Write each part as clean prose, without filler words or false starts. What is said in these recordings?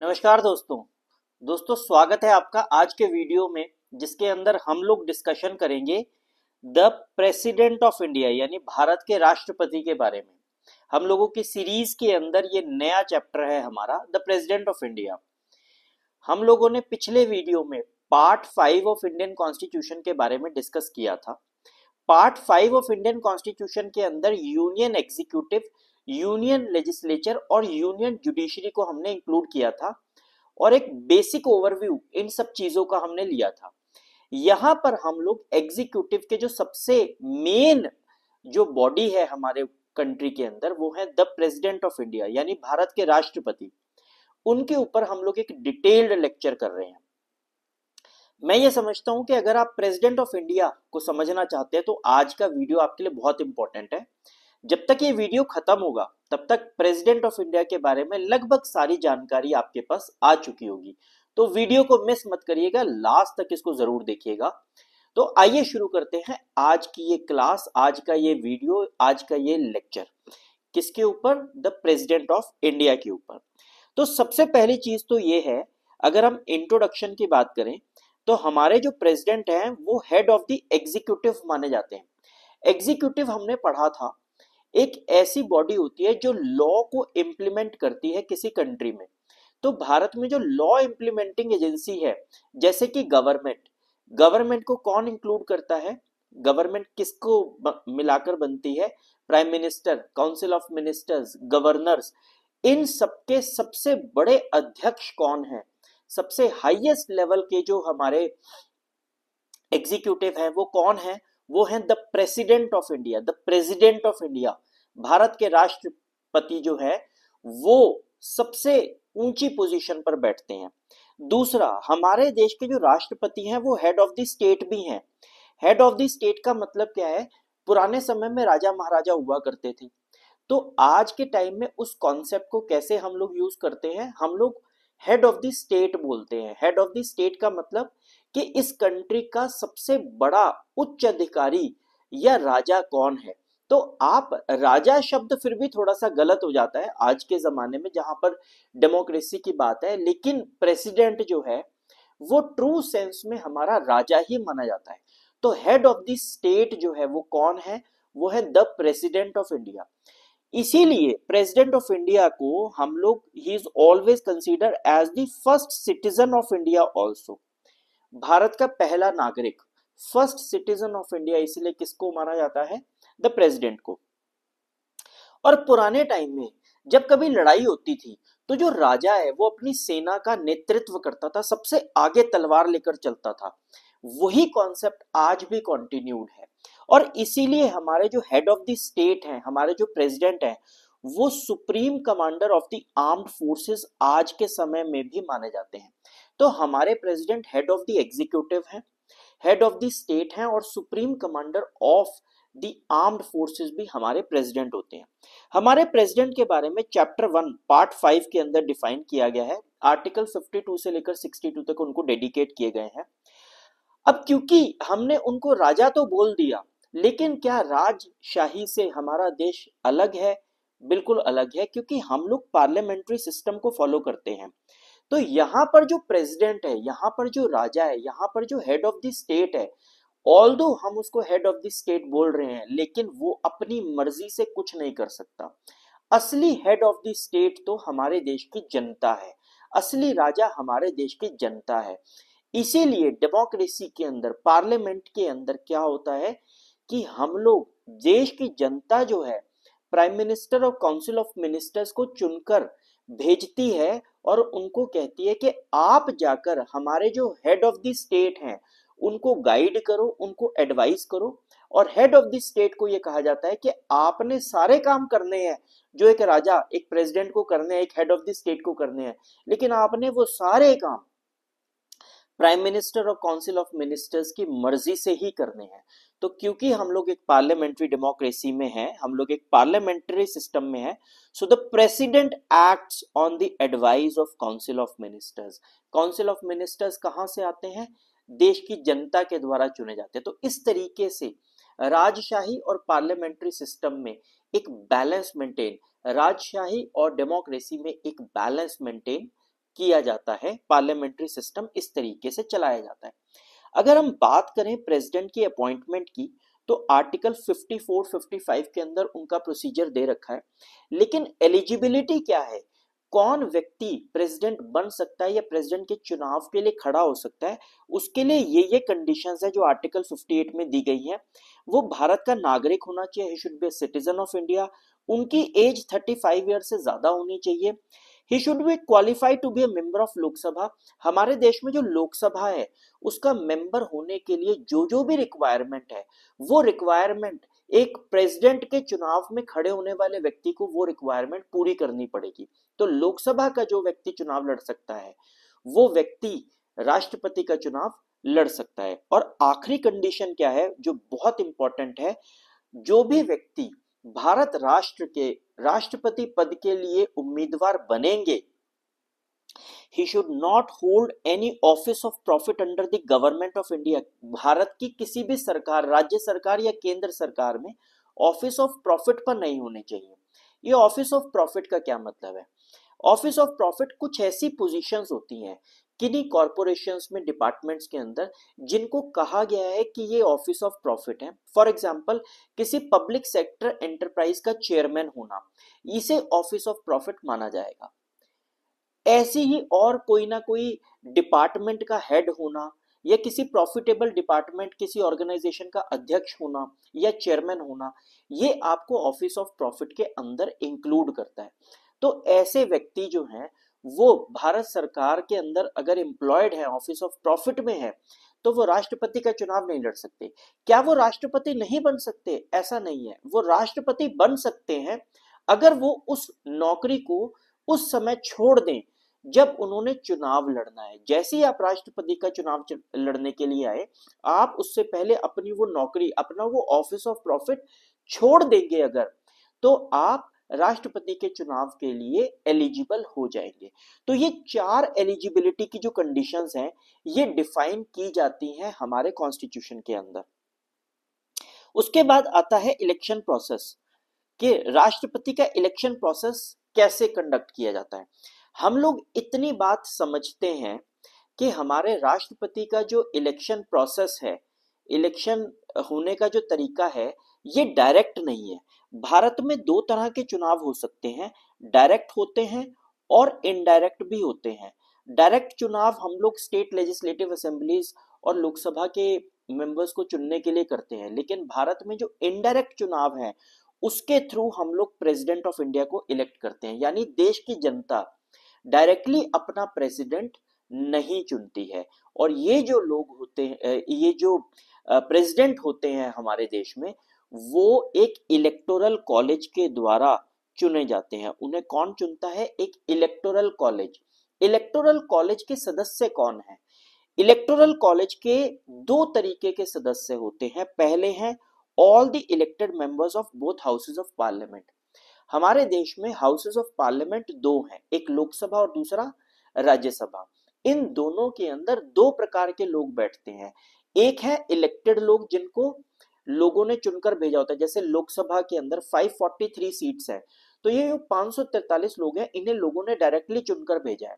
नमस्कार दोस्तों स्वागत है आपका आज के वीडियो में जिसके अंदर हम लोग डिस्कशन करेंगे द प्रेसिडेंट ऑफ इंडिया यानी भारत के राष्ट्रपति के बारे में। हम लोगों की सीरीज के अंदर ये नया चैप्टर है हमारा द प्रेसिडेंट ऑफ इंडिया। हम लोगों ने पिछले वीडियो में पार्ट 5 ऑफ इंडियन कॉन्स्टिट्यूशन के बारे में डिस्कस किया था। पार्ट 5 ऑफ इंडियन कॉन्स्टिट्यूशन के अंदर यूनियन एग्जीक्यूटिव, यूनियन लेजिस्लेचर और यूनियन जुडिशरी को हमने इंक्लूड किया था और एक बेसिक ओवरव्यू इन सब चीजों का हमने लिया था। यहां पर हम लोग एग्जीक्यूटिव के जो सबसे मेन जो बॉडी है हमारे कंट्री के अंदर वो है द प्रेसिडेंट ऑफ इंडिया यानी भारत के राष्ट्रपति। उनके ऊपर हम लोग एक डिटेल्ड लेक्चर कर रहे हैं। मैं ये समझता हूं कि अगर आप प्रेसिडेंट ऑफ इंडिया को समझना चाहते हैं तो आज का वीडियो आपके लिए बहुत इंपॉर्टेंट है। जब तक ये वीडियो खत्म होगा तब तक प्रेसिडेंट ऑफ इंडिया के बारे में लगभग सारी जानकारी आपके पास आ चुकी होगी, तो वीडियो को मिस मत करिएगा, लास्ट तक इसको जरूर देखिएगा। तो आइए शुरू करते हैं आज की ये क्लास, आज का ये वीडियो, आज का ये लेक्चर किसके ऊपर, द प्रेसिडेंट ऑफ इंडिया के ऊपर। तो सबसे पहली चीज तो ये है, अगर हम इंट्रोडक्शन की बात करें तो हमारे जो प्रेसिडेंट हैं वो हेड ऑफ द एग्जीक्यूटिव माने जाते हैं। एग्जीक्यूटिव हमने पढ़ा था एक ऐसी बॉडी होती है जो लॉ को इम्प्लीमेंट करती है किसी कंट्री में। तो भारत में जो लॉ इम्प्लीमेंटिंग एजेंसी है जैसे कि गवर्नमेंट को कौन इंक्लूड करता है, गवर्नमेंट किसको मिलाकर बनती है, prime minister, council of ministers, governors, इन सबके सबसे बड़े अध्यक्ष कौन है, सबसे हाईएस्ट लेवल के जो हमारे एग्जीक्यूटिव है वो कौन है, वो है the president of India. The president of India Bharat के राष्ट्रपति जो है वो सबसे ऊंची पोजीशन पर बैठते हैं। दूसरा, हमारे देश के जो राष्ट्रपति हैं वो हेड ऑफ द स्टेट भी हैं। हेड ऑफ द स्टेट का मतलब क्या है, पुराने समय में राजा महाराजा हुआ करते थे, तो आज के टाइम में उस कॉन्सेप्ट को कैसे हम लोग यूज करते हैं, हम लोग हेड ऑफ द स्टेट बोलते हैं। हेड ऑफ द स्टेट का मतलब कि इस कंट्री का सबसे बड़ा उच्च अधिकारी या राजा कौन है। तो आप राजा शब्द फिर भी थोड़ा सा गलत हो जाता है आज के जमाने में जहां पर डेमोक्रेसी की बात है, लेकिन प्रेसिडेंट जो है वो ट्रू सेंस में हमारा राजा ही माना जाता है। तो हेड ऑफ द स्टेट जो है वो कौन है, वो है द प्रेसिडेंट ऑफ इंडिया। इसीलिए प्रेसिडेंट ऑफ इंडिया को हम लोग ही is always consider as the first citizen of India also. Bharat का पहला नागरिक, फर्स्ट सिटीजन ऑफ इंडिया, इसलिए किसको माना जाता है, द प्रेसिडेंट को। और पुराने टाइम में जब कभी लड़ाई होती थी तो जो राजा है वो अपनी सेना का नेतृत्व करता था, सबसे आगे तलवार लेकर चलता था। वही कॉन्सेप्ट आज भी कंटिन्यूड है और इसीलिए हमारे जो हेड ऑफ द स्टेट हैं, हमारे जो प्रेसिडेंट हैं, वो supreme commander of the armed forces आज के समय में भी माने जाते हैं। तो हमारे president head of the executive हैं, हेड ऑफ द स्टेट हैं और supreme commander of the armed forces भी हमारे प्रेसिडेंट होते हैं। हमारे प्रेसिडेंट के बारे में चैप्टर 1 पार्ट 5 के अंदर डिफाइन किया गया है। आर्टिकल 52 से लेकर 62 तक उनको डेडिकेट किए गए हैं। अब क्योंकि हमने उनको राजा तो बोल दिया, लेकिन क्या राजशाही से हमारा देश अलग है? बिल्कुल अलग है, क्योंकि हम लोग पार्लियामेंट्री सिस्टम को फॉलो करते हैं। तो यहाँ पर जो प्रेसिडेंट है, यहाँ पर जो राजा है, यहाँ पर जो हेड ऑफ द स्टेट है, ऑल्दो हम उसको हेड ऑफ द स्टेट बोल रहे हैं, लेकिन वो अपनी मर्जी से कुछ नहीं कर सकता। असली हेड ऑफ द स्टेट तो हमारे देश की जनता है, असली राजा हमारे देश की जनता है। इसीलिए डेमोक्रेसी के अंदर, पार्लियामेंट के अंदर क्या होता है कि हम लोग, देश की जनता जो है, प्राइम मिनिस्टर और काउंसिल ऑफ मिनिस्टर्स को चुनकर भेजती है और उनको कहती है कि आप जाकर हमारे जो हेड ऑफ द स्टेट हैं उनको गाइड करो, उनको एडवाइस करो। और हेड ऑफ द स्टेट को यह कहा जाता है कि आपने सारे काम करने हैं जो एक राजा, एक प्रेसिडेंट को करने हैं, एक हेड ऑफ द स्टेट को करने हैं, लेकिन आपने वो सारे काम प्राइम मिनिस्टर और काउंसिल ऑफ मिनिस्टर्स की मर्जी से ही करने हैं। तो क्योंकि हम लोग एक पार्लियामेंट्री डेमोक्रेसी में हैं, हम लोग एक पार्लियामेंट्री सिस्टम में हैं, so the president acts on the advice of council of ministers. Council of ministers कहां से आते हैं, देश की जनता के द्वारा चुने जाते हैं। तो इस तरीके से राजशाही और पार्लियामेंट्री सिस्टम में एक बैलेंस मेंटेन, राजशाही और डेमोक्रेसी में एक बैलेंस मेंटेन किया जाता है, पार्लियामेंट्री सिस्टम इस तरीके से चलाया जाता है। अगर हम बात करें प्रेसिडेंट की अपॉइंटमेंट की, तो आर्टिकल 54, 55 के अंदर उनका प्रोसीजर दे रखा है, लेकिन एलिजिबिलिटी क्या है, कौन व्यक्ति प्रेसिडेंट बन सकता है या प्रेसिडेंट के चुनाव के लिए खड़ा हो सकता है, उसके लिए ये कंडीशंस है जो आर्टिकल 58 में दी गई है। वो भारत का नागरिक होना चाहिए, he should be a citizen of India, उनकी एज 35 ईयर से ज्यादा होनी चाहिए, he should be qualified to be a member of Lok Sabha. हमारे देश में जो लोकसभा है उसका मेंबर होने के लिए जो जो भी रिक्वायरमेंट है, वो रिक्वायरमेंट एक प्रेसिडेंट के चुनाव में खड़े होने वाले व्यक्ति को वो रिक्वायरमेंट पूरी करनी पड़ेगी। तो लोकसभा का जो व्यक्ति चुनाव लड़ सकता है वो व्यक्ति राष्ट्रपति का चुनाव लड़ सकता है। और आखिरी कंडीशन क्या है जो बहुत इंपॉर्टेंट है, जो भी व्यक्ति भारत राष्ट्र के राष्ट्रपति पद के लिए उम्मीदवार बनेंगे, he should not hold any office of profit under the government of India। Bharat की किसी भी सरकार, राज्य सरकार या केंद्र सरकार में ऑफिस ऑफ प्रॉफिट पर नहीं होने चाहिए। ये ऑफिस ऑफ प्रॉफिट का क्या मतलब है? ऑफिस ऑफ प्रॉफिट कुछ ऐसी पोजीशंस होती हैं किन्हीं कॉरपोरेशंस में, डिपार्टमेंट्स के अंदर, जिनको कहा गया है कि ये ऑफिस ऑफ प्रॉफिट है। फॉर एग्जांपल किसी पब्लिक सेक्टर एंटरप्राइज का चेयरमैन होना, इसे ऑफिस ऑफ प्रॉफिट माना जाएगा। ऐसी ही और कोई ना कोई डिपार्टमेंट का हेड होना या किसी प्रॉफिटेबल डिपार्टमेंट, किसी ऑर्गेनाइजेशन का अध्यक्ष होना या चेयरमैन होना, ये आपको ऑफिस ऑफ प्रॉफिट के अंदर इंक्लूड करता है। तो ऐसे व्यक्ति जो हैं वो भारत सरकार के अंदर अगर एम्प्लॉयड है, ऑफिस ऑफ प्रॉफिट में है, तो वो राष्ट्रपति का चुनाव नहीं लड़ सकते। क्या वो राष्ट्रपति नहीं बन सकते? ऐसा नहीं है, वो राष्ट्रपति बन सकते हैं अगर वो उस नौकरी को उस समय छोड़ दें जब उन्होंने चुनाव लड़ना है। जैसे ही आप राष्ट्रपति का चुनाव लड़ने के लिए आए, आप उससे पहले अपनी वो नौकरी, अपना वो ऑफिस ऑफ प्रॉफिट छोड़ देंगे अगर, तो आप राष्ट्रपति के चुनाव के लिए एलिजिबल हो जाएंगे। तो ये 4 एलिजिबिलिटी की जो कंडीशंस हैं, ये डिफाइन की जाती हैं हमारे कॉन्स्टिट्यूशन के अंदर। उसके बाद आता है इलेक्शन प्रोसेस, कि राष्ट्रपति का इलेक्शन प्रोसेस कैसे कंडक्ट किया जाता है। हम लोग इतनी बात समझते हैं कि हमारे राष्ट्रपति का जो इलेक्शन प्रोसेस है, इलेक्शन होने का जो तरीका है, ये डायरेक्ट नहीं है। भारत में 2 तरह के चुनाव हो सकते हैं, डायरेक्ट होते हैं और इनडायरेक्ट भी होते हैं। डायरेक्ट चुनाव हम लोग स्टेट लेजिस्लेटिव असेंबलीज और लोकसभा के मेंबर्स को चुनने के लिए करते हैं, लेकिन भारत में जो इनडायरेक्ट चुनाव है उसके थ्रू हम लोग प्रेसिडेंट ऑफ इंडिया को इलेक्ट करते हैं। यानी देश की जनता डायरेक्टली अपना प्रेसिडेंट नहीं चुनती है। और ये जो लोग होते हैं, ये जो प्रेसिडेंट होते हैं हमारे देश में, वो एक इलेक्टोरल कॉलेज के द्वारा चुने जाते हैं। उन्हें कौन चुनता है? एक इलेक्टोरल कॉलेज। इलेक्टोरल कॉलेज के सदस्य कौन है? इलेक्टोरल कॉलेज के 2 तरीके के सदस्य होते हैं। पहले हैं all the elected members of both houses of parliament. हमारे देश में हाउसेज ऑफ पार्लियामेंट 2 हैं, एक लोकसभा और दूसरा राज्यसभा। इन दोनों के अंदर 2 प्रकार के लोग बैठते हैं। एक है इलेक्टेड लोग, जिनको लोगों ने चुनकर भेजा होता है। जैसे लोकसभा के अंदर 543 सीट्स हैं, तो ये 543 लोग हैं, इन्हें लोगों ने डायरेक्टली चुनकर भेजा है।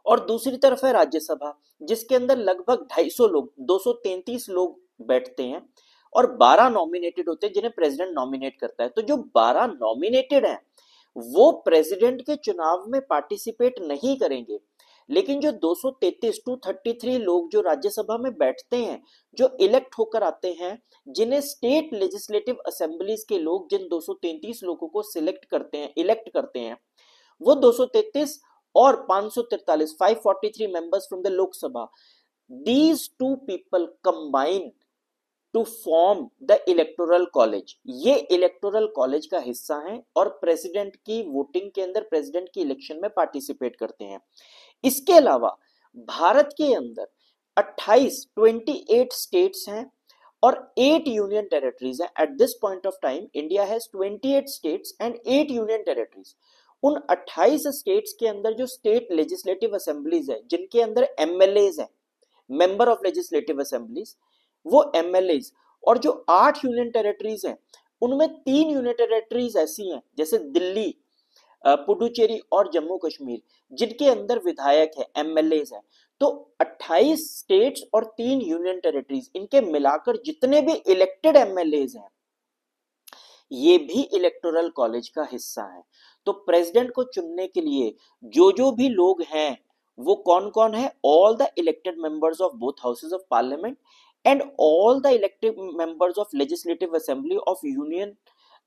और दूसरी तरफ है राज्यसभा, जिसके अंदर लगभग 250 लोग, 233 लोग बैठते हैं और 12 नॉमिनेटेड होते हैं जिन्हें प्रेसिडेंट नॉमिनेट करता है। तो जो 12 नॉमिनेटेड हैं वो प्रेसिडेंट के चुनाव में पार्टिसिपेट नहीं करेंगे, लेकिन जो 233 टू 33 लोग जो राज्यसभा में बैठते हैं, जो इलेक्ट होकर आते हैं, जिन्हें स्टेट लेजिस्लेटिव असेंबलीज के लोग जिन 233 लोगों को सिलेक्ट करते हैं, इलेक्ट करते हैं, वो 233 और 543, 543 members from the Lok Sabha, these 2 people combined to form the electoral college। ये इलेक्टोरल कॉलेज का हिस्सा हैं और प्रेसिडेंट की वोटिंग के अंदर, प्रेसिडेंट की इलेक्शन में पार्टिसिपेट करते हैं। इसके अलावा भारत के अंदर 28 स्टेट्स हैं और 8 यूनियन टेरिटरीज हैं। At this point of time India has 28 states and 8 union territories. उन 28 स्टेट्स के अंदर जो स्टेट लेजिस्लेटिव असेंबलीज है, जिनके अंदर एमएलएज है, मेंबर ऑफ लेजिस्लेटिव असेंबलीज, वो एमएलएज, और जो 8 यूनियन टेरिटरीज हैं उनमें 3 यूनियन टेरिटरीज ऐसी हैं, जैसे दिल्ली, पुडुचेरी और जम्मू कश्मीर, जिनके अंदर विधायक है, एमएलए है, तो 28 स्टेट्स और 3 यूनियन टेरिटरीज, इनके मिलाकर जितने भी इलेक्टेड एमएलए हैं ये भी इलेक्टोरल कॉलेज का हिस्सा है। तो प्रेसिडेंट को चुनने के लिए जो जो भी लोग हैं वो कौन कौन है? All the elected members of both houses of parliament and all the elected members of legislative assembly of union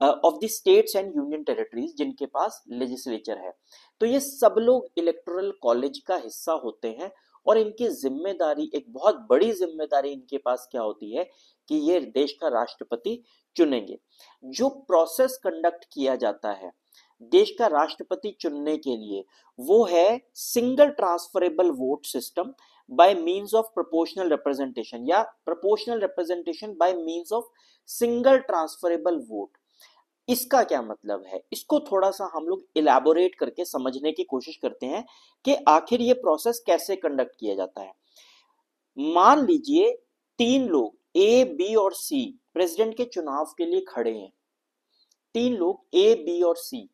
of the states and union territories, जिनके पास लेजिस्लेचर है। तो ये सब लोग इलेक्टोरल कॉलेज का हिस्सा होते हैं और इनकी जिम्मेदारी, एक बहुत बड़ी जिम्मेदारी इनके पास क्या होती है कि ये देश का राष्ट्रपति चुनेंगे। जो प्रोसेस कंडक्ट किया जाता है देश का राष्ट्रपति चुनने के लिए वो है single transferable vote system by means of proportional representation या proportional representation by means of single transferable vote. इसका क्या मतलब है, इसको थोड़ा सा हम लोग इलैबोरेट करके समझने की कोशिश करते हैं कि आखिर ये प्रोसेस कैसे कंडक्ट किया जाता है। मान लीजिए 3 लोग ए, बी और सी प्रेसिडेंट के चुनाव के लिए खड़े हैं। 3 लोग ए, बी और सी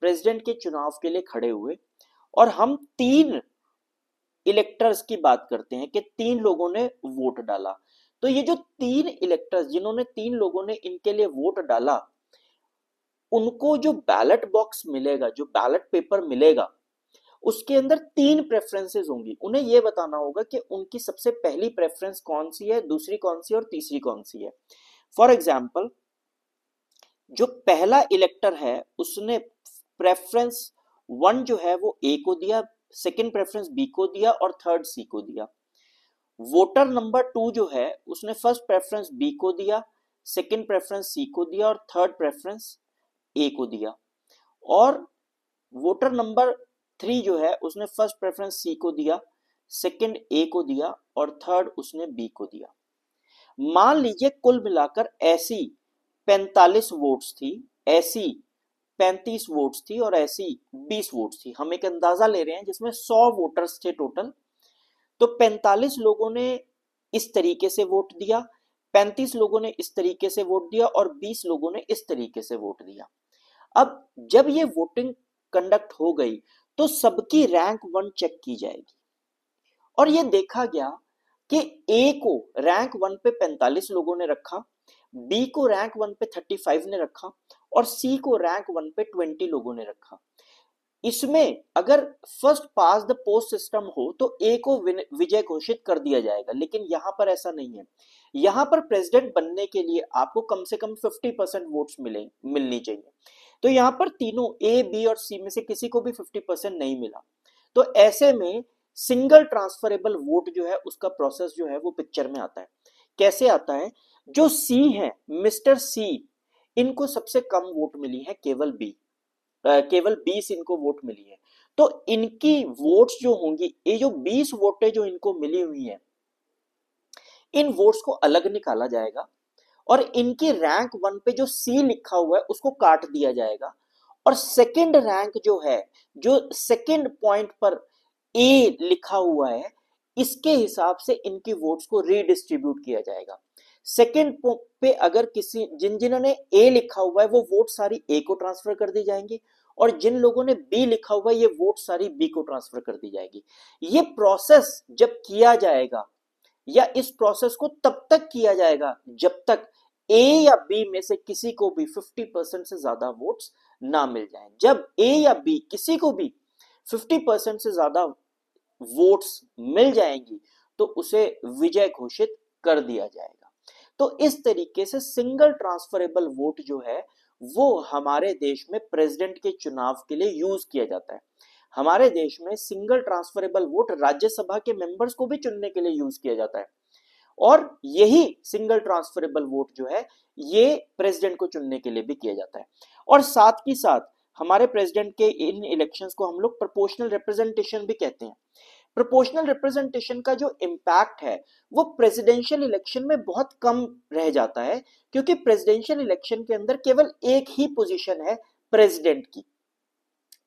प्रेसिडेंट के चुनाव के लिए खड़े हुए और हम 3 इलेक्टर्स की बात करते हैं कि 3 लोगों ने वोट डाला। तो ये जो 3 इलेक्टर्स, जिन्होंने 3 लोगों ने इनके लिए वोट डाला, उनको जो बैलेट बॉक्स मिलेगा, जो बैलेट पेपर मिलेगा, उसके अंदर 3 प्रेफरेंसेस होंगी। उन्हें यह बताना होगा कि उनकी सबसे पहली प्रेफरेंस कौन सी है, दूसरी कौन सी है और तीसरी कौन सी है। फॉर एग्जाम्पल, जो पहला इलेक्टर है उसने प्रेफरेंस 1 जो है वो ए को दिया, सेकंड प्रेफरेंस बी को दिया और थर्ड सी को दिया। वोटर नंबर 2 जो है उसने फर्स्ट प्रेफरेंस बी को दिया, सेकंड प्रेफरेंस सी को दिया और थर्ड प्रेफरेंस ए को दिया। और वोटर नंबर 3 जो है उसने फर्स्ट प्रेफरेंस सी को दिया, सेकंड ए को दिया और थर्ड उसने बी को दिया। मान लीजिए कुल मिलाकर ऐसी 45 वोट्स थी, ऐसी 35 वोट्स थी और ऐसी 20 वोट्स थी। हम एक अंदाजा ले रहे हैं जिसमें 100 वोटर्स थे टोटल। तो 45 लोगों ने इस तरीके से वोट दिया, 35 लोगों ने इस तरीके से वोट दिया और 20 लोगों ने इस तरीके से वोट दिया। अब जब ये वोटिंग कंडक्ट हो गई तो सबकी रैंक 1 चेक की जाएगी और ये देखा गया कि ए को रैंक 1 पे 45 लोगों ने रखा, बी को रैंक 1 पे 35 ने रखा और सी को रैंक 1 पे 20 लोगों ने रखा। इसमें अगर first pass the post system हो तो ए को विजय घोषित कर दिया जाएगा, लेकिन यहां पर ऐसा नहीं है। यहां पर प्रेसिडेंट बनने के लिए आपको कम से कम 50% वोट्स मिलनी चाहिए। तो यहां पर तीनों ए, बी और सी में से किसी को भी 50% नहीं मिला। तो ऐसे में सिंगल ट्रांसफरेबल वोट जो है उसका प्रोसेस जो है वो पिक्चर में आता है। कैसे आता है? जो सी है, मिस्टर सी, इनको सबसे कम वोट मिली है, केवल 20 इनको वोट मिली है। तो इनकी वोट्स जो होंगी, ये जो 20 वोटें जो इनको मिली हुई है, इन वोट्स को अलग निकाला जाएगा और इनकी रैंक 1 पे जो सी लिखा हुआ है उसको काट दिया जाएगा और सेकंड रैंक जो है, जो सेकंड पॉइंट पर ए लिखा हुआ है, इसके हिसाब से इनकी वोट्स को रीडिस्ट्रीब्यूट किया जाएगा। सेकंड पे अगर किसी जिन्होंने ए लिखा हुआ है वो वोट सारी ए को ट्रांसफर कर दी जाएंगी और जिन लोगों ने बी लिखा हुआ है ये वोट सारी बी को ट्रांसफर कर दी जाएगी। ये प्रोसेस जब किया जाएगा या इस प्रोसेस को तब तक किया जाएगा जब तक ए या बी में से किसी को भी 50% से ज्यादा वोट्स ना मिल जाएं। जब ए या बी किसी को भी 50% से ज्यादा वोट्स मिल जाएंगी तो उसे विजय घोषित कर दिया जाएगा। तो इस तरीके से सिंगल ट्रांसफरेबल वोट जो है वो हमारे देश में प्रेसिडेंट के चुनाव के लिए यूज किया जाता है। हमारे देश में सिंगल ट्रांसफरेबल वोट राज्यसभा के मेंबर्स को भी चुनने के लिए यूज किया जाता है और यही सिंगल ट्रांसफरेबल वोट जो है ये प्रेसिडेंट को चुनने के लिए भी किया जाता है। और साथ ही साथ हमारे प्रेसिडेंट के इन इलेक्शंस को हम लोग प्रोपोर्शनल रिप्रेजेंटेशन भी कहते हैं। प्रोपोर्शनल रिप्रेजेंटेशन का जो इम्पैक्ट है वो प्रेसिडेंशियल इलेक्शन में बहुत कम रह जाता है क्योंकि प्रेसिडेंशियल इलेक्शन के अंदर केवल एक ही पोजीशन है प्रेसिडेंट की,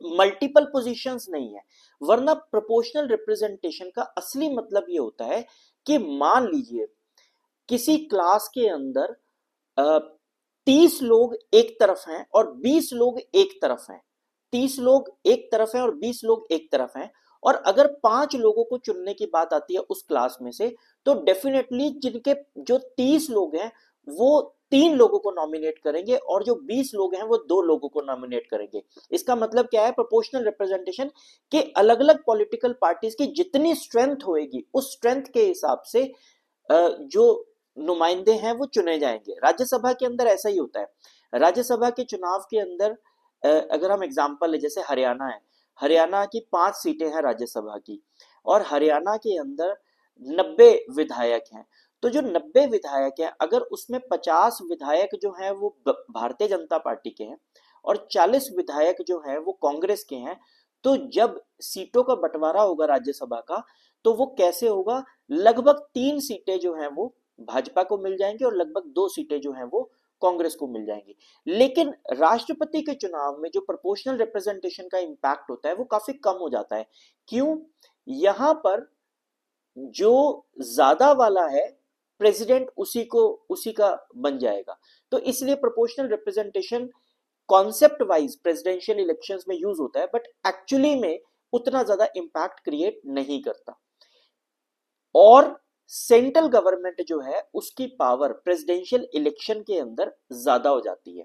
मल्टीपल पोजीशंस नहीं है। वरना प्रोपोर्शनल रिप्रेजेंटेशन का असली मतलब ये होता है कि मान लीजिए किसी क्लास के अंदर 30 लोग एक तरफ हैं और 20 लोग एक तरफ हैं, 30 लोग एक तरफ हैं और 20 लोग एक तरफ हैं, और अगर 5 लोगों को चुनने की बात आती है उस क्लास में से, तो डेफिनेटली जिनके जो 30 लोग हैं वो 3 लोगों को नॉमिनेट करेंगे और जो 20 लोग हैं वो 2 लोगों को नॉमिनेट करेंगे। इसका मतलब क्या है? प्रोपोर्शनल रिप्रेजेंटेशन के अलग अलग पॉलिटिकल पार्टीज की जितनी स्ट्रेंथ होएगी उस स्ट्रेंथ के हिसाब से जो नुमाइंदे हैं वो चुने जाएंगे। राज्यसभा के अंदर ऐसा ही होता है। राज्यसभा के चुनाव के अंदर अगर हम एग्जांपल ले, जैसे हरियाणा है, हरियाणा की 5 सीटें हैं राज्यसभा की, और हरियाणा के अंदर 90 विधायक हैं। तो जो 90 विधायक हैं, अगर उसमें 50 विधायक जो हैं वो भारतीय जनता पार्टी के हैं और 40 विधायक जो हैं वो कांग्रेस के हैं, तो जब सीटों का बंटवारा होगा राज्यसभा का, तो वो कैसे होगा? लगभग 3 सीटें जो हैं वो भाजपा को मिल जाएंगी और लगभग 2 सीटें जो हैं वो कांग्रेस को मिल जाएंगी। लेकिन राष्ट्रपति के चुनाव में जो प्रोपोर्शनल रिप्रेजेंटेशन का इंपैक्ट होता है वो काफी कम हो जाता है। क्यों? यहां पर जो ज्यादा वाला है प्रेसिडेंट उसी का बन जाएगा। तो इसलिए proportional representation concept wise presidential elections में यूज होता है, बट एक्चुअली में उतना ज्यादा इंपैक्ट क्रिएट नहीं करता। और सेंट्रल गवर्नमेंट जो है उसकी पावर प्रेसिडेंशियल इलेक्शन के अंदर ज्यादा हो जाती है।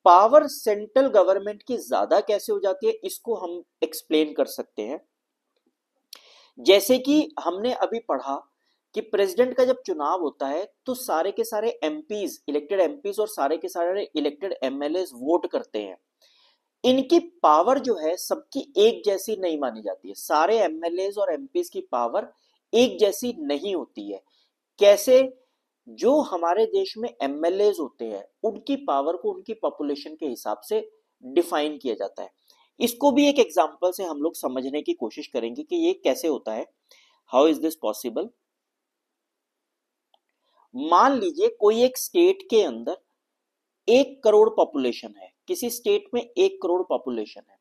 पावर सेंट्रल गवर्नमेंट की ज्यादा कैसे हो जाती है, इसको हम एक्सप्लेन कर सकते हैं। जैसे कि हमने अभी पढ़ा कि प्रेसिडेंट का जब चुनाव होता है तो सारे के सारे एमपीज, इलेक्टेड एमपीज और सारे के सारे इलेक्टेड एमएलए वोट करते हैं। इनकी पावर जो है सबकी एक जैसी नहीं मानी जाती है। सारे एमएलए और एमपीज की पावर एक जैसी नहीं होती है। कैसे? जो हमारे देश में एमएलए होते हैं उनकी पावर को उनकी पॉपुलेशन के हिसाब से डिफाइन किया जाता है। इसको भी एक एग्जांपल से हम लोग समझने की कोशिश करेंगे कि ये कैसे होता है। How is this possible? मान लीजिए कोई एक स्टेट के अंदर 1 करोड़ पॉपुलेशन है, किसी स्टेट में 1 करोड़ पॉपुलेशन है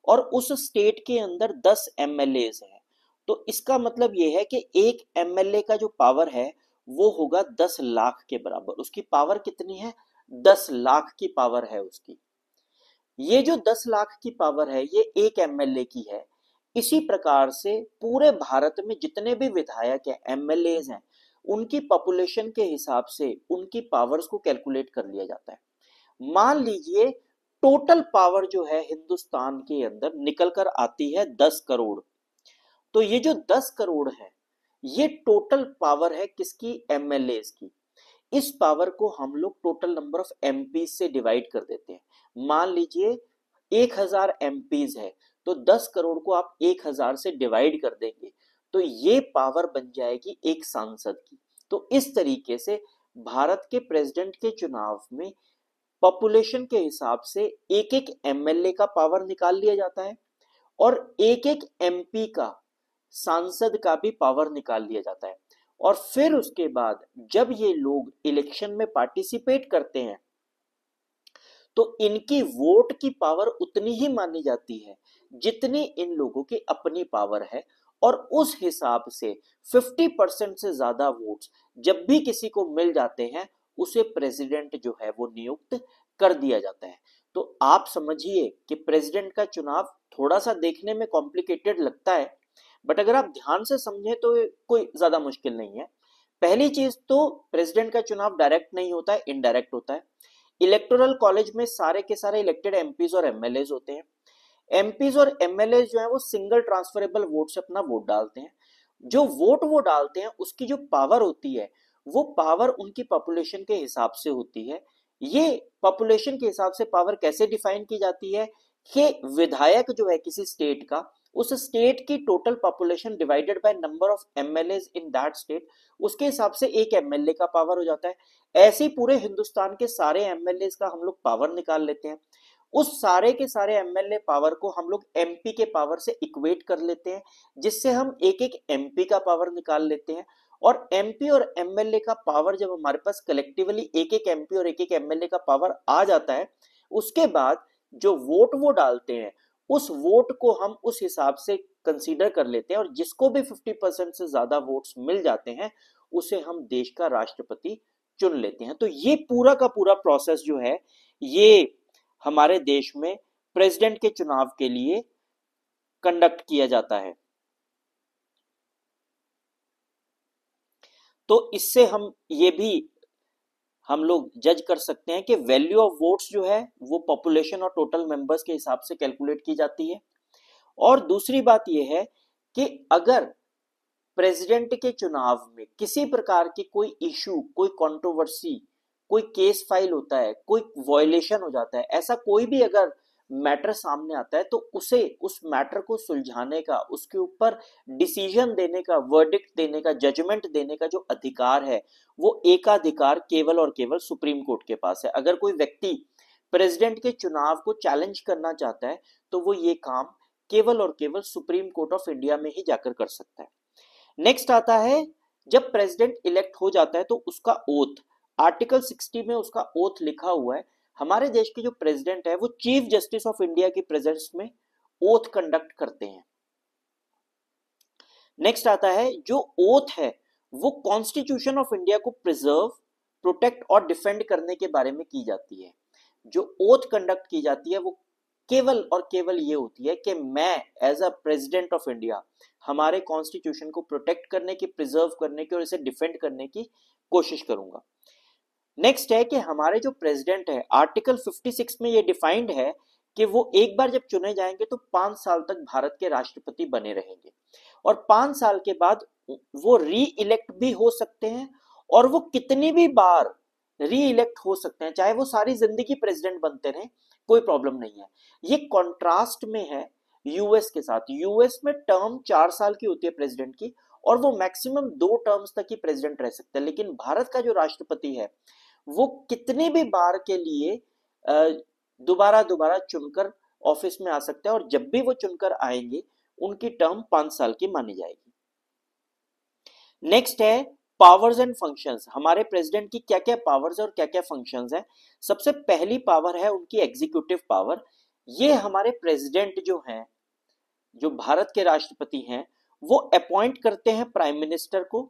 और उस स्टेट के अंदर 10 एमएलए हैं। तो इसका मतलब यह है कि एक एमएलए का जो पावर है वो होगा 10 लाख के बराबर। उसकी पावर कितनी है? 10 लाख की पावर है उसकी। ये जो 10 लाख की पावर है ये एक एमएलए की है। इसी प्रकार से पूरे भारत में जितने भी विधायक हैं, एमएलए हैं, उनकी पॉपुलेशन के हिसाब से उनकी पावर्स को कैलकुलेट कर लिया जाता है। मान लीजिए टोटल पावर जो है हिंदुस्तान के अंदर निकल कर आती है 10 करोड़। तो ये जो 10 करोड़ है ये टोटल पावर है किसकी? एमएलए की। इस पावर को हम लोग टोटल नंबर ऑफ एमपी से डिवाइड कर देते हैं। मान लीजिए 1000 एमपीज है तो 10 करोड़ को आप 1000 से डिवाइड कर देंगे तो ये पावर बन जाएगी एक सांसद की। तो इस तरीके से भारत के प्रेसिडेंट के चुनाव में पॉपुलेशन के हिसाब से एक एक एमएलए का पावर निकाल लिया जाता है और एक एक एमपी का, सांसद का भी पावर निकाल लिया जाता है। और फिर उसके बाद जब ये लोग इलेक्शन में पार्टिसिपेट करते हैं तो इनकी वोट की पावर उतनी ही मानी जाती है जितनी इन लोगों की अपनी पावर है। और उस हिसाब से 50% से ज्यादा वोट्स जब भी किसी को मिल जाते हैं उसे प्रेसिडेंट जो है वो नियुक्त कर दिया जाता है। तो आप समझिए कि प्रेसिडेंट का चुनाव थोड़ा सा देखने में कॉम्प्लिकेटेड लगता है, बट अगर आप ध्यान से समझें तो कोई ज्यादा मुश्किल नहीं है। पहली चीज तो प्रेसिडेंट का चुनाव डायरेक्ट नहीं होता है, इनडायरेक्ट होता है। इलेक्टोरल कॉलेज में सारे के सारे इलेक्टेड एमपीज और एमएलए होते हैं। एमपीज और एमएलए जो है वो सिंगल ट्रांसफरेबल वोट से अपना वोट डालते हैं। जो वोट वो डालते हैं उसकी जो पावर होती है वो पावर उनकी पॉपुलेशन के हिसाब से होती है। ये पॉपुलेशन के हिसाब से पावर कैसे डिफाइन की जाती है कि विधायक जो है किसी स्टेट का, उस स्टेट की total population divided by number of MLA in that state, उसके हिसाब से एक एमएलए का पावर हो जाता है। ऐसे ही पूरे हिंदुस्तान के सारे एमएलए का हम लोग पावर निकाल लेते हैं। उस सारे के सारे एमएलए पावर को हम लोग एमपी के पावर से इक्वेट कर लेते हैं, जिससे हम एक एक एमपी का पावर निकाल लेते हैं। और एमपी और एमएलए का पावर जब हमारे पास कलेक्टिवली एक एक एमपी और एक एक एमएलए का पावर आ जाता है, उसके बाद जो वोट वो डालते हैं उस वोट को हम उस हिसाब से कंसीडर कर लेते हैं और जिसको भी 50% से ज्यादा वोट्स मिल जाते हैं उसे हम देश का राष्ट्रपति चुन लेते हैं। तो ये पूरा का पूरा प्रोसेस जो है ये हमारे देश में प्रेसिडेंट के चुनाव के लिए कंडक्ट किया जाता है। तो इससे हम लोग जज कर सकते हैं कि वैल्यू ऑफ वोट्स जो है वो पॉपुलेशन और टोटल मेंबर्स के हिसाब से कैलकुलेट की जाती है। और दूसरी बात यह है कि अगर प्रेसिडेंट के चुनाव में किसी प्रकार की कोई इशू, कोई कंट्रोवर्सी, कोई केस फाइल होता है, कोई वायलेशन हो जाता है, ऐसा कोई भी अगर मैटर सामने आता है, तो उस मैटर को सुलझाने का, उसके ऊपर डिसीजन देने का, वर्डिक्ट देने का, जजमेंट देने का जो अधिकार है, वो एकाधिकार केवल और केवल सुप्रीम कोर्ट के पास है। अगर कोई व्यक्ति प्रेसिडेंट के चुनाव को चैलेंज करना चाहता है तो वो ये काम केवल और केवल सुप्रीम कोर्ट ऑफ इंडिया में ही जाकर कर सकता है। नेक्स्ट आता है, जब प्रेसिडेंट इलेक्ट हो जाता है तो उसका ओथ, आर्टिकल 60 में उसका ओथ लिखा हुआ है। हमारे देश के जो प्रेसिडेंट है वो चीफ जस्टिस ऑफ इंडिया की प्रेजेंस में ओथ कंडक्ट करते हैं। नेक्स्ट आता है, जो ओथ है वो कॉन्स्टिट्यूशन ऑफ इंडिया को प्रिजर्व, प्रोटेक्ट और डिफेंड करने के बारे में की जाती है। जो ओथ कंडक्ट की जाती है वो केवल और केवल ये होती है कि मैं as a president of India हमारे कॉन्स्टिट्यूशन को प्रोटेक्ट करने की, प्रिजर्व करने की और इसे डिफेंड करने की कोशिश करूंगा। नेक्स्ट है कि हमारे जो प्रेसिडेंट है, आर्टिकल 56 में ये डिफाइंड है कि वो एक बार जब चुने जाएंगे तो 5 साल तक भारत के राष्ट्रपति बने रहेंगे और 5 साल के बाद वो री इलेक्ट भी हो सकते हैं और वो कितनी भी बार री इलेक्ट हो सकते हैं, चाहे वो सारी जिंदगी प्रेसिडेंट बनते रहें, कोई प्रॉब्लम नहीं है। ये कॉन्ट्रास्ट में है यूएस के साथ। यूएस में टर्म 4 साल की होती है प्रेसिडेंट की और वो मैक्सिमम 2 टर्म्स तक ही प्रेसिडेंट रह सकते हैं, लेकिन भारत का जो राष्ट्रपति है वो कितनी भी बार के लिए दोबारा दोबारा चुनकर ऑफिस में आ सकते हैं और जब भी वो चुनकर आएंगे उनकी टर्म 5 साल की मानी जाएगी। नेक्स्ट है पावर्स एंड फंक्शंस। हमारे प्रेसिडेंट की क्या क्या पावर्स और क्या क्या फंक्शंस है। सबसे पहली पावर है उनकी एग्जीक्यूटिव पावर। ये हमारे प्रेसिडेंट जो हैं, जो भारत के राष्ट्रपति हैं, वो अपॉइंट करते हैं प्राइम मिनिस्टर को,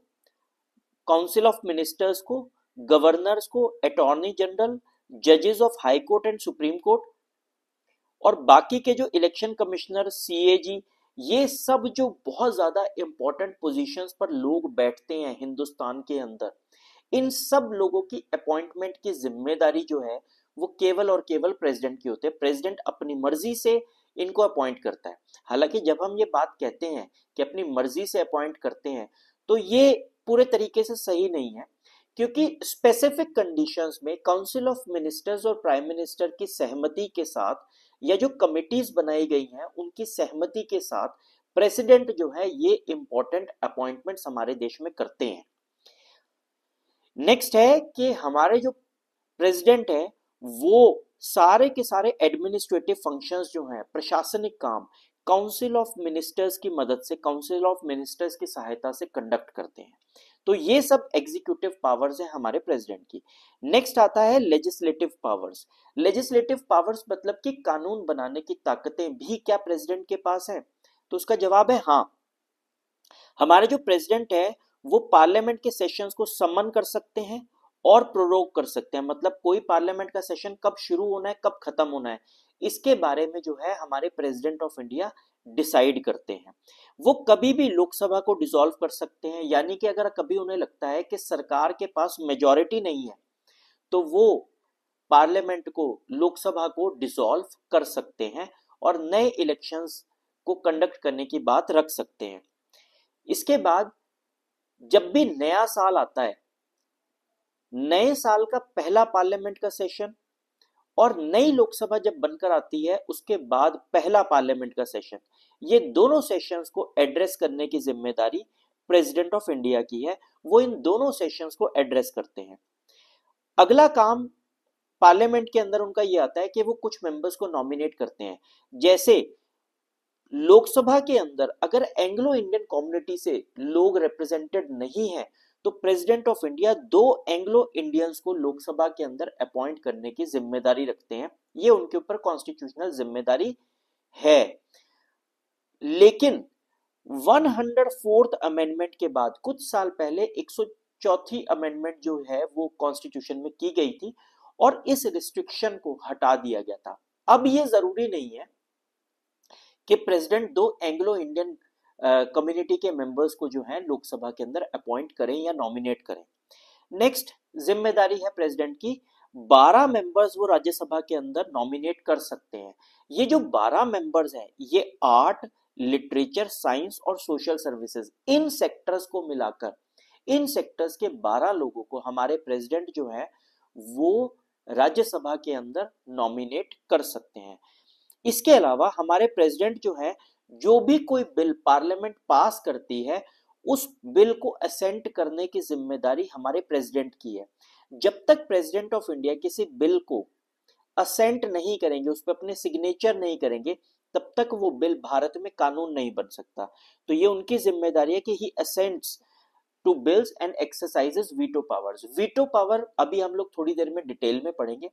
काउंसिल ऑफ मिनिस्टर्स को, गवर्नर्स को, अटॉर्नी जनरल, जजेस of high court and supreme court और बाकी के जो इलेक्शन कमिश्नर, सीएजी, ये सब जो बहुत ज्यादा इंपॉर्टेंट पोजीशंस पर लोग बैठते हैं हिंदुस्तान के अंदर, इन सब लोगों की अपॉइंटमेंट की जिम्मेदारी जो है वो केवल और केवल प्रेसिडेंट की होती है। प्रेसिडेंट अपनी मर्जी से इनको अपॉइंट करता है। हालांकि जब हम ये बात कहते हैं कि अपनी मर्जी से अपॉइंट करते हैं तो ये पूरे तरीके से सही नहीं है, क्योंकि स्पेसिफिक कंडीशंस में काउंसिल ऑफ मिनिस्टर्स और प्राइम मिनिस्टर की सहमति के साथ या जो कमिटीज बनाई गई हैं उनकी सहमति के साथ प्रेसिडेंट जो है ये इंपॉर्टेंट अपॉइंटमेंट्स हमारे देश में करते हैं। नेक्स्ट है कि हमारे जो प्रेसिडेंट है वो सारे के सारे एडमिनिस्ट्रेटिव फंक्शंस जो हैं, प्रशासनिक काम, काउंसिल ऑफ मिनिस्टर्स की मदद से, काउंसिल ऑफ मिनिस्टर्स की सहायता से कंडक्ट करते हैं। तो ये सब एग्जीक्यूटिव पावर्स हैं हमारे प्रेसिडेंट की। नेक्स्ट आता है लेजिस्लेटिव पावर्स। लेजिस्लेटिव पावर्स मतलब कि कानून बनाने की ताकतें भी क्या प्रेसिडेंट के पास है? तो उसका जवाब है हाँ। हमारे जो प्रेसिडेंट है वो पार्लियामेंट के सेशंस को समन कर सकते हैं और प्रोरोग कर सकते हैं। मतलब कोई पार्लियामेंट का सेशन कब शुरू होना है, कब खत्म होना है, इसके बारे में जो है हमारे प्रेसिडेंट ऑफ इंडिया डिसाइड करते हैं। वो कभी भी लोकसभा को डिसॉल्व कर सकते हैं, यानी कि अगर कभी उन्हें लगता है कि सरकार के पास मेजॉरिटी नहीं है तो वो पार्लियामेंट को, लोकसभा को डिसॉल्व कर सकते हैं और नए इलेक्शंस को कंडक्ट करने की बात रख सकते हैं। इसके बाद जब भी नया साल आता है, नए साल का पहला पार्लियामेंट का सेशन और नई लोकसभा जब बनकर आती है उसके बाद पहला पार्लियामेंट का सेशन, ये दोनों सेशंस को एड्रेस करने की जिम्मेदारी प्रेसिडेंट ऑफ इंडिया की है। वो इन दोनों सेशंस को एड्रेस करते हैं। अगला काम पार्लियामेंट के अंदर उनका ये आता है कि वो कुछ मेंबर्स को नॉमिनेट करते हैं। जैसे लोकसभा के अंदर अगर एंग्लो इंडियन कम्युनिटी से लोग रिप्रेजेंटेड नहीं है तो president of India 2 Anglo Indians को लोकसभा के अंदर अपॉइंट करने की जिम्मेदारी रखते हैं। ये उनके ऊपर कॉन्स्टिट्यूशनल जिम्मेदारी है। लेकिन 104th अमेंडमेंट के बाद कुछ साल पहले 104th अमेंडमेंट जो है वो कॉन्स्टिट्यूशन में की गई थी और इस रिस्ट्रिक्शन को हटा दिया गया था। अब ये जरूरी नहीं है कि प्रेसिडेंट दो एंग्लो इंडियन कम्युनिटी के मेंबर्स को जो है लोकसभा के अंदर अपॉइंट करें या नॉमिनेट करें। नेक्स्ट जिम्मेदारी है प्रेसिडेंट की, 12 मेंबर्स वो राज्यसभा के अंदर नॉमिनेट कर सकते हैं। ये जो 12 मेंबर्स हैं ये आर्ट, लिटरेचर, साइंस और सोशल सर्विसेज, इन सेक्टर्स को मिलाकर, इन सेक्टर्स के 12 लोगों को हमारे प्रेसिडेंट जो है वो राज्यसभा के अंदर नॉमिनेट कर सकते हैं। इसके अलावा हमारे प्रेसिडेंट जो है जो भी कोई बिल पार्लियामेंट पास करती है उस बिल को असेंट करने की जिम्मेदारी हमारे प्रेसिडेंट की है। जब तक प्रेसिडेंट ऑफ इंडिया किसी बिल को असेंट नहीं करेंगे, उस पर अपने सिग्नेचर नहीं करेंगे, तब तक वो बिल भारत में कानून नहीं बन सकता। तो ये उनकी जिम्मेदारी है कि he assents to bills and exercises veto powers. Veto power अभी हम लोग थोड़ी देर में डिटेल में पढ़ेंगे।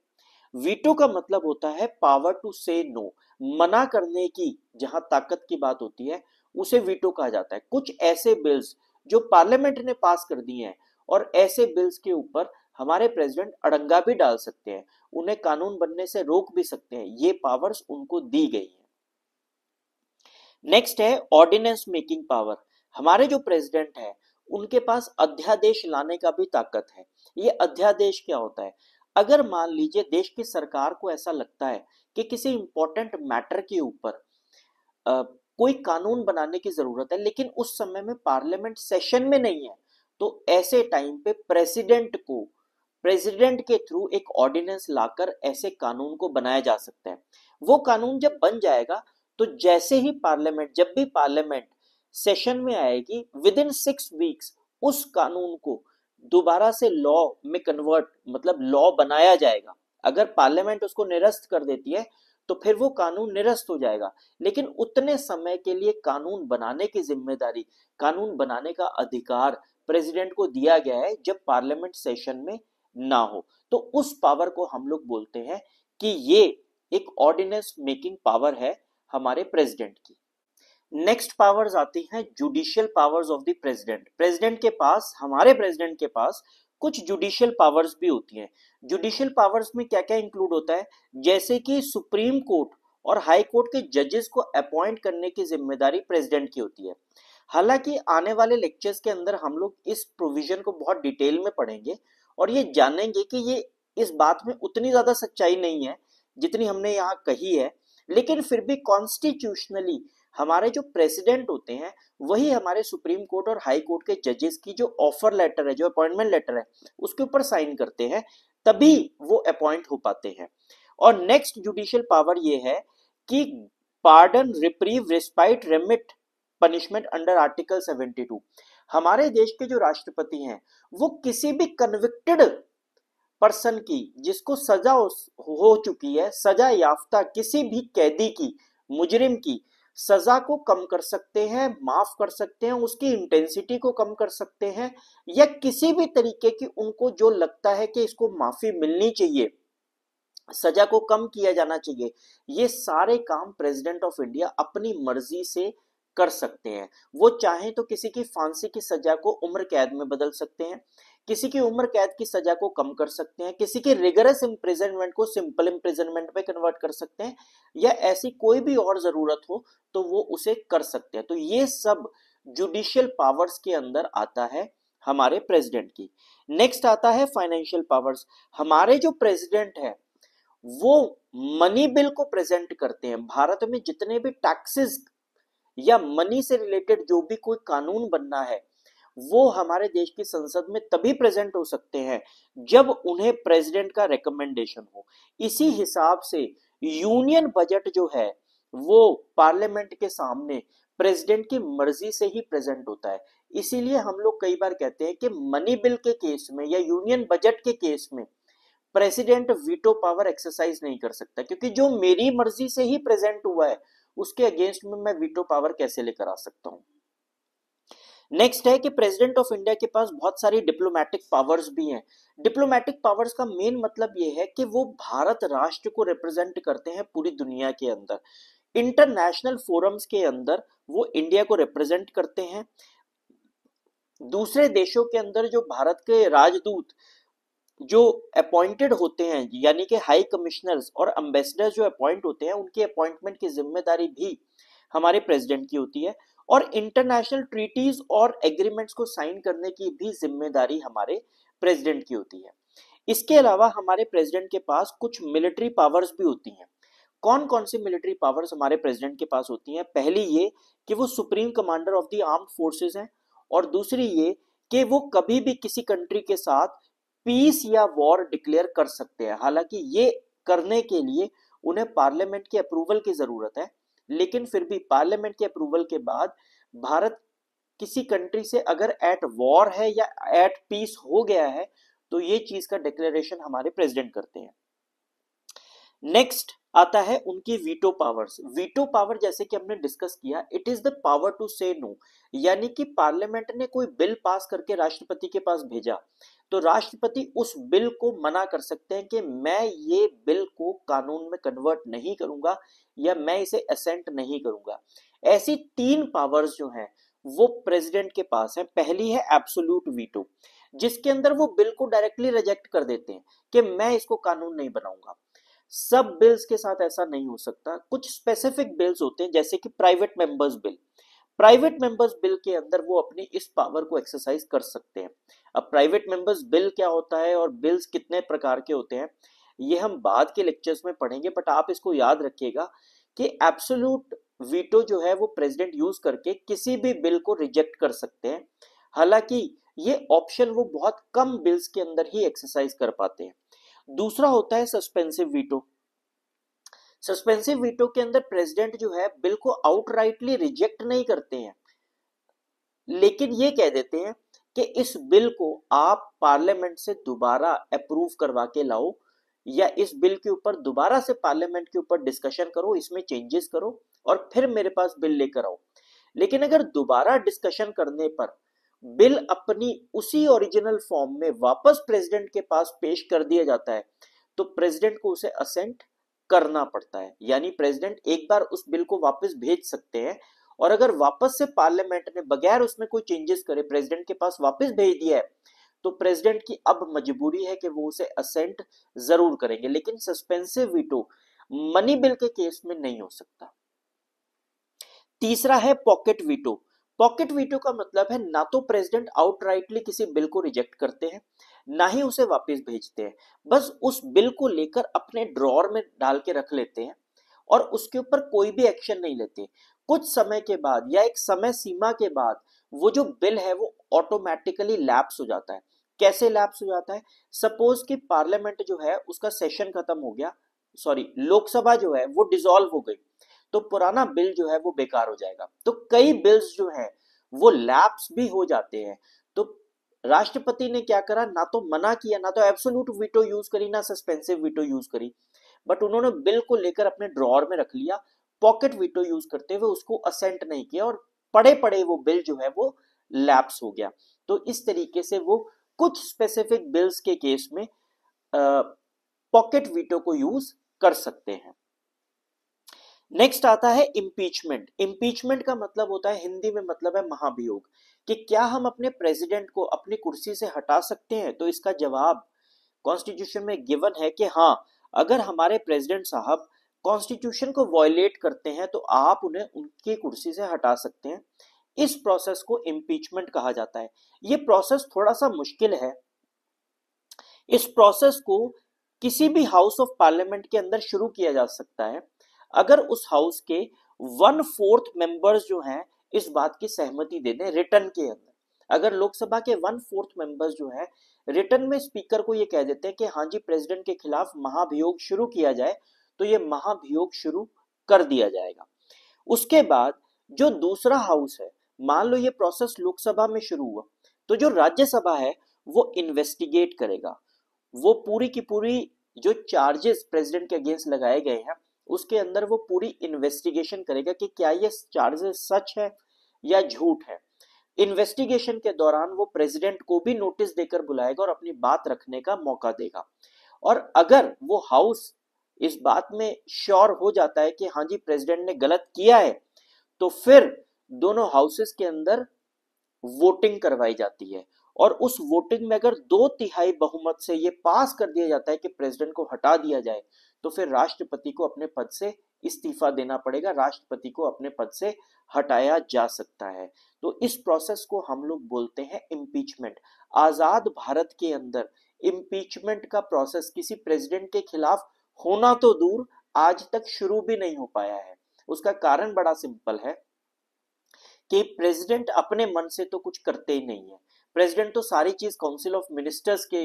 वीटो का मतलब होता है पावर टू से नो, मना करने की जहां ताकत की बात होती है उसे वीटो कहा जाता है। कुछ ऐसे बिल्स जो पार्लियामेंट ने पास कर दिए हैं और ऐसे बिल्स के ऊपर हमारे प्रेसिडेंट अड़ंगा भी डाल सकते हैं, उन्हें कानून बनने से रोक भी सकते हैं, ये पावर्स उनको दी गई है। नेक्स्ट है ऑर्डिनेंस मेकिंग पावर। हमारे जो प्रेसिडेंट है उनके पास अध्यादेश लाने का भी ताकत है। ये अध्यादेश क्या होता है? अगर मान लीजिए देश की सरकार को ऐसा लगता है कि किसी इंपॉर्टेंट मैटर के ऊपर कोई कानून बनाने की जरूरत है लेकिन उस समय में पार्लियामेंट सेशन में नहीं है, तो ऐसे टाइम पे प्रेसिडेंट के थ्रू एक ऑर्डिनेंस लाकर ऐसे कानून को बनाया जा सकता है। वो कानून जब बन जाएगा तो जैसे ही जब भी पार्लियामेंट सेशन में आएगी, विद इन 6 वीक्स उस कानून को दोबारा से लॉ में कन्वर्ट, मतलब लॉ बनाया जाएगा। अगर पार्लियामेंट उसको निरस्त कर देती है तो फिर वो कानून निरस्त हो जाएगा, लेकिन उतने समय के लिए कानून बनाने की जिम्मेदारी, कानून बनाने का अधिकार प्रेसिडेंट को दिया गया है जब पार्लियामेंट सेशन में ना हो। तो उस पावर को हम लोग बोलते हैं कि ये एक ऑर्डिनेंस मेकिंग पावर है हमारे प्रेसिडेंट की। नेक्स्ट पावर्स आती हैं judicial powers of the president. President के पास, हमारे प्रेसिडेंट के पास कुछ जुडिशियल पावर्स भी होती हैं। जुडिशियल पावर्स में क्या क्या इंक्लूड होता है? जैसे कि सुप्रीम कोर्ट और हाई कोर्ट के जजेस को अपॉइंट करने की जिम्मेदारी प्रेसिडेंट की होती है। हालांकि आने वाले लेक्चर्स के अंदर हम लोग इस प्रोविजन को बहुत डिटेल में पढ़ेंगे और ये जानेंगे कि ये इस बात में उतनी ज्यादा सच्चाई नहीं है जितनी हमने यहाँ कही है, लेकिन फिर भी कॉन्स्टिट्यूशनली हमारे जो प्रेसिडेंट होते हैं वही हमारे सुप्रीम कोर्ट और हाई कोर्ट के जजेस की जो ऑफर लेटर है, जो अपॉइंटमेंट लेटर है, उसके ऊपर साइन करते हैं, तभी वो अपॉइंट हो पाते हैं। और नेक्स्ट जुडिशियल पावर ये है कि pardon, reprieve, respite, remit punishment under article 72। हमारे देश के जो राष्ट्रपति हैं वो किसी भी कन्विक्टेड पर्सन की, जिसको सजा हो चुकी है, सजा याफ्ता किसी भी कैदी की, मुजरिम की सजा को कम कर सकते हैं, माफ कर सकते हैं, उसकी इंटेंसिटी को कम कर सकते हैं, या किसी भी तरीके की उनको जो लगता है कि इसको माफी मिलनी चाहिए, सजा को कम किया जाना चाहिए, ये सारे काम प्रेसिडेंट ऑफ इंडिया अपनी मर्जी से कर सकते हैं। वो चाहे तो किसी की फांसी की सजा को उम्र कैद में बदल सकते हैं, किसी की उम्र कैद की सजा को कम कर सकते हैं, किसी की रिगरस इम्प्रिजनमेंट को सिंपल इम्प्रिजनमेंट में कन्वर्ट कर सकते हैं, या ऐसी कोई भी और जरूरत हो तो वो उसे कर सकते हैं। तो ये सब जुडिशियल पावर्स के अंदर आता है हमारे प्रेसिडेंट की। नेक्स्ट आता है फाइनेंशियल पावर्स। हमारे जो प्रेसिडेंट है वो मनी बिल को प्रेजेंट करते हैं। भारत में जितने भी टैक्सेस या मनी से रिलेटेड जो भी कोई कानून बनना है वो हमारे देश की संसद में तभी प्रेजेंट हो सकते हैं जब उन्हें प्रेसिडेंट का रिकमेंडेशन हो। इसी हिसाब से यूनियन बजट जो है वो पार्लियामेंट के सामने प्रेसिडेंट की मर्जी से ही प्रेजेंट होता है। इसीलिए हम लोग कई बार कहते हैं कि मनी बिल के केस में या यूनियन बजट के केस में प्रेसिडेंट वीटो पावर एक्सरसाइज नहीं कर सकता, क्योंकि जो मेरी मर्जी से ही प्रेजेंट हुआ है उसके अगेंस्ट में मैं वीटो पावर कैसे लेकर आ सकता हूं। नेक्स्ट है कि प्रेसिडेंट ऑफ इंडिया के पास बहुत सारी डिप्लोमेटिक पावर्स भी हैं। डिप्लोमेटिक पावर्स का मेन मतलब यह है कि वो भारत राष्ट्र को रिप्रेजेंट करते हैं पूरी दुनिया के अंदर। इंटरनेशनल फोरम्स के अंदर वो इंडिया को रिप्रेजेंट करते हैं। दूसरे देशों के अंदर जो भारत के राजदूत जो अपॉइंटेड होते हैं यानी कि हाई कमिश्नर्स और एम्बेसडर जो अपॉइंट होते हैं, उनके अपॉइंटमेंट की जिम्मेदारी भी हमारे प्रेसिडेंट की होती है, और इंटरनेशनल ट्रीटीज और एग्रीमेंट्स को साइन करने की भी जिम्मेदारी हमारे प्रेसिडेंट की होती है। इसके अलावा हमारे प्रेसिडेंट के पास कुछ मिलिट्री पावर्स भी होती हैं। कौन कौन सी मिलिट्री पावर्स हमारे प्रेसिडेंट के पास होती हैं? पहली ये कि वो supreme commander of the armed forces हैं, और दूसरी ये कि वो कभी भी किसी कंट्री के साथ पीस या वॉर डिक्लेयर कर सकते हैं। हालांकि ये करने के लिए उन्हें पार्लियामेंट के अप्रूवल की जरूरत है, लेकिन फिर भी पार्लियामेंट के अप्रूवल के बाद भारत किसी कंट्री से अगर एट वॉर है या एट पीस हो गया है, तो ये चीज का डिक्लेरेशन हमारे प्रेसिडेंट करते हैं। नेक्स्ट आता है उनकी वीटो पावर्स। वीटो पावर जैसे कि हमने डिस्कस किया, it is the power to say no, यानी कि पार्लियामेंट ने कोई बिल पास करके राष्ट्रपति के पास भेजा, तो राष्ट्रपति उस बिल को मना कर सकते हैं कि मैं ये बिल को कानून में कन्वर्ट नहीं करूंगा या मैं इसे असेंट नहीं करूंगा। ऐसी 3 पावर्स जो हैं वो प्रेसिडेंट के पास है। पहली है एब्सोल्यूट वीटो, जिसके अंदर वो बिल को डायरेक्टली रिजेक्ट कर देते हैं कि मैं इसको कानून नहीं बनाऊंगा। सब बिल्स के साथ ऐसा नहीं हो सकता, कुछ स्पेसिफिक बिल्स होते हैं जैसे कि private members bill. Private members bill के अंदर वो अपनी इस पावर को एक्सरसाइज कर सकते हैं। अब प्राइवेट मेंबर्स बिल क्या होता है और बिल्स कितने प्रकार के होते हैं, ये हम बाद के लेक्चर्स में पढ़ेंगे, बट आप इसको याद रखिएगा कि एब्सोल्यूट वीटो जो है वो प्रेसिडेंट यूज करके किसी भी बिल को रिजेक्ट कर सकते हैं। हालांकि ये ऑप्शन वो बहुत कम बिल्स के अंदर ही एक्सरसाइज कर पाते हैं। दूसरा होता है सस्पेंसिव वीटो। सस्पेंसिव वीटो के अंदर प्रेसिडेंट जो है बिल को आउटराइटली रिजेक्ट नहीं करते हैं, लेकिन ये कह देते हैं कि इस बिल को आप पार्लियामेंट से दोबारा अप्रूव करवा के लाओ, या इस बिल के ऊपर दोबारा से पार्लियामेंट के ऊपर डिस्कशन करो, इसमें चेंजेस करो और फिर मेरे पास बिल लेकर आओ। लेकिन अगर दोबारा डिस्कशन करने पर बिल अपनी उसी ओरिजिनल फॉर्म में वापस प्रेसिडेंट के पास पेश कर दिया जाता है, तो प्रेसिडेंट को उसे असेंट करना पड़ता है। यानी प्रेसिडेंट एक बार उस बिल को वापस भेज सकते हैं, और अगर वापस से पार्लियामेंट ने बगैर उसमें कोई चेंजेस करे प्रेसिडेंट के पास वापस भेज दिया है, तो प्रेसिडेंट की अब मजबूरी है कि वो उसे असेंट जरूर करेंगे। लेकिन सस्पेंसिव वीटो मनी बिल के केस में नहीं हो सकता। तीसरा है पॉकेट वीटो। पॉकेट वीटो का मतलब है ना तो प्रेसिडेंट आउटराइटली किसी बिल को रिजेक्ट करते हैं, ना ही उसे वापस भेजते हैं, बस उस बिल को लेकर अपने ड्रॉअर में डाल के रख लेते हैं और उसके ऊपर कोई भी एक्शन नहीं लेते। कुछ समय के बाद या एक समय सीमा के बाद वो जो बिल है वो ऑटोमेटिकली लैप्स हो जाता है। कैसे लैप्स हो जाता है? सपोज कि पार्लियामेंट जो है उसका सेशन खत्म हो गया, सॉरी लोकसभा जो है वो डिसॉल्व हो गई, तो पुराना बिल जो है वो बेकार हो जाएगा। तो कई बिल्स जो है वो लैप्स भी हो जाते हैं। तो राष्ट्रपति ने क्या करा, ना तो मना किया, ना तो एब्सोल्यूट वीटो यूज करी, ना सस्पेंसिव वीटो यूज करी, बट उन्होंने बिल को लेकर अपने ड्रॉअर में रख लिया, पॉकेट वीटो यूज करते हुए उसको असेंट नहीं किया, और पड़े पड़े वो बिल जो है वो लैप्स हो गया। तो इस तरीके से वो कुछ स्पेसिफिक बिल्स के केस में पॉकेट वीटो को यूज कर सकते हैं। नेक्स्ट आता है इम्पीचमेंट। इम्पीचमेंट का मतलब होता है, हिंदी में मतलब है महाभियोग, कि क्या हम अपने प्रेसिडेंट को अपनी कुर्सी से हटा सकते हैं? तो इसका जवाब कॉन्स्टिट्यूशन में गिवन है कि हाँ, अगर हमारे प्रेसिडेंट साहब कॉन्स्टिट्यूशन को वायलेट करते हैं तो आप उन्हें उनकी कुर्सी से हटा सकते हैं। इस प्रोसेस को इम्पीचमेंट कहा जाता है। ये प्रोसेस थोड़ा सा मुश्किल है। इस प्रोसेस को किसी भी हाउस ऑफ पार्लियामेंट के अंदर शुरू किया जा सकता है, अगर उस हाउस के 1/4 मेंबर्स जो हैं इस बात की सहमति दे दें रिटर्न के अंदर। अगर लोकसभा के 1/4 मेंबर्स जो है रिटर्न में स्पीकर को ये कह देते हैं कि हाँ जी प्रेसिडेंट के खिलाफ महाभियोग शुरू किया जाए, तो ये महाभियोग शुरू कर दिया जाएगा। उसके बाद जो दूसरा हाउस है, मान लो ये प्रोसेस लोकसभा में शुरू हुआ, तो जो राज्यसभा है वो इन्वेस्टिगेट करेगा। वो पूरी की पूरी जो चार्जेस प्रेसिडेंट के अगेंस्ट लगाए गए हैं उसके अंदर वो पूरी इन्वेस्टिगेशन करेगा कि क्या ये चार्जेस सच है या झूठ है। इन्वेस्टिगेशन के दौरान वो प्रेसिडेंट को भी नोटिस देकर बुलाएगा और अपनी बात रखने का मौका देगा। और अगर वो हाउस इस बात में श्योर हो जाता है कि हाँ जी प्रेसिडेंट ने गलत किया है, तो फिर दोनों हाउसेस के अंदर वोटिंग करवाई जाती है, और उस वोटिंग में अगर 2/3 बहुमत से ये पास कर दिया जाता है कि प्रेसिडेंट को हटा दिया जाए, तो फिर राष्ट्रपति को अपने पद से इस्तीफा देना पड़ेगा, राष्ट्रपति को अपने पद से हटाया जा सकता है। तो इस प्रोसेस को हम लोग बोलते हैं इम्पीचमेंट। आजाद भारत के अंदर इम्पीचमेंट का प्रोसेस किसी प्रेसिडेंट के खिलाफ होना तो दूर, आज तक शुरू भी नहीं हो पाया है। उसका कारण बड़ा सिंपल है कि प्रेसिडेंट अपने मन से तो कुछ करते ही नहीं है। प्रेसिडेंट तो सारी चीज काउंसिल ऑफ मिनिस्टर्स के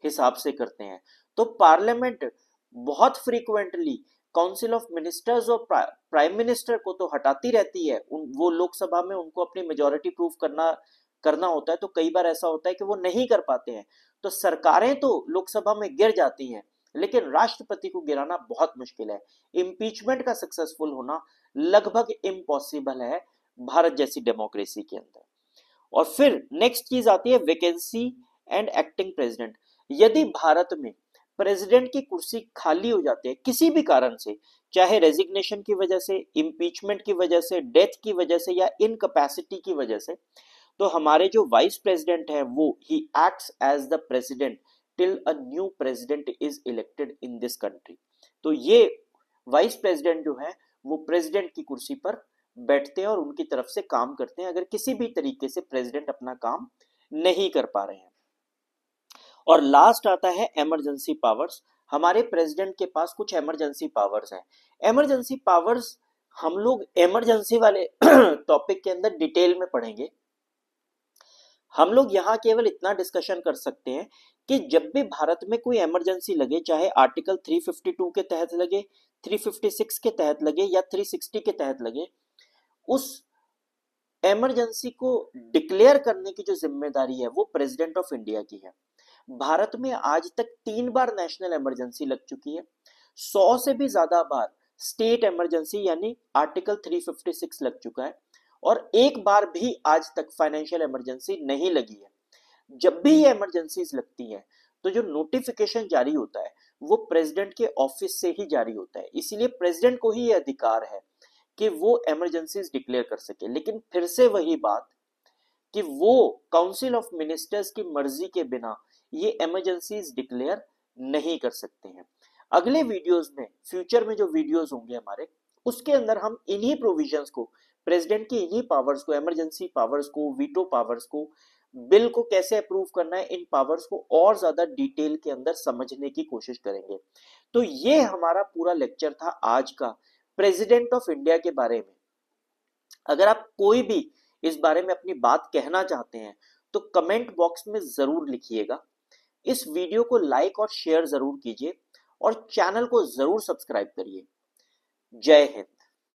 हिसाब से करते हैं। तो पार्लियामेंट बहुत फ्रीक्वेंटली काउंसिल ऑफ मिनिस्टर्स और प्राइम मिनिस्टर को तो हटाती रहती है। वो लोकसभा में उनको अपनी मेजोरिटी प्रूफ करना होता है, तो कई बार ऐसा होता है कि वो नहीं कर पाते हैं, तो सरकारें तो लोकसभा में गिर जाती हैं, लेकिन राष्ट्रपति को गिराना बहुत मुश्किल है। इम्पीचमेंट का सक्सेसफुल होना लगभग इम्पॉसिबल है भारत जैसी डेमोक्रेसी के अंदर। और फिर नेक्स्ट चीज आती है वैकेंसी एंड एक्टिंग प्रेसिडेंट। यदि भारत में प्रेसिडेंट की कुर्सी खाली हो जाती है किसी भी कारण से, चाहे रेजिग्नेशन की वजह से, इम्पीचमेंट की वजह से, डेथ की वजह से या इनकैपेसिटी की वजह से, तो हमारे जो वाइस प्रेसिडेंट है वो ही acts as the president till a new president is elected in this country. तो ये वाइस प्रेसिडेंट जो है वो प्रेसिडेंट की कुर्सी पर बैठते हैं और उनकी तरफ से काम करते हैं अगर किसी भी तरीके से प्रेसिडेंट अपना काम नहीं कर पा रहे हैं। और लास्ट आता है इमरजेंसी पावर्स। हमारे प्रेसिडेंट के पास कुछ इमरजेंसी पावर्स हैं। इमरजेंसी पावर्स हम लोग इमरजेंसी वाले टॉपिक के अंदर डिटेल में पढ़ेंगे। हम लोग यहाँ केवल इतना डिस्कशन कर सकते हैं कि जब भी भारत में कोई इमरजेंसी लगे, चाहे आर्टिकल 352 के तहत लगे, 356 के तहत लगे या 360 के तहत लगे, उस इमरजेंसी को डिक्लेयर करने की जो जिम्मेदारी है वो प्रेसिडेंट ऑफ इंडिया की है। भारत में आज तक 3 बार नेशनल इमरजेंसी लग चुकी है, 100 से भी ज्यादा बार स्टेट इमरजेंसी यानी आर्टिकल 356 लग चुका है, और एक बार भी आज तक फाइनेंशियल इमरजेंसी नहीं लगी है। जब भी ये इमरजेंसीज लगती है तो जो नोटिफिकेशन जारी होता है वो प्रेसिडेंट के ऑफिस से ही जारी होता है, इसीलिए प्रेसिडेंट को ही ये अधिकार है कि वो इमरजेंसीज डिक्लेयर कर सके। लेकिन फिर से वही बात कि वो काउंसिल ऑफ मिनिस्टर्स की मर्जी के बिना ये इमरजेंसीज डिक्लेयर नहीं कर सकते हैं। अगले वीडियोस में, फ्यूचर में जो वीडियोस होंगे हमारे, उसके अंदर हम इन्हीं प्रोविजंस को, प्रेसिडेंट की इन्हीं पावर्स को, इमरजेंसी पावर्स को, वीटो पावर्स को, बिल को कैसे अप्रूव करना है, इन पावर्स को और ज्यादा डिटेल के अंदर समझने की कोशिश करेंगे। तो ये हमारा पूरा लेक्चर था आज का प्रेसिडेंट ऑफ इंडिया के बारे में। अगर आप कोई भी इस बारे में अपनी बात कहना चाहते हैं तो कमेंट बॉक्स में जरूर लिखिएगा। इस वीडियो को लाइक और शेयर जरूर कीजिए और चैनल को जरूर सब्सक्राइब करिए। जय हिंद।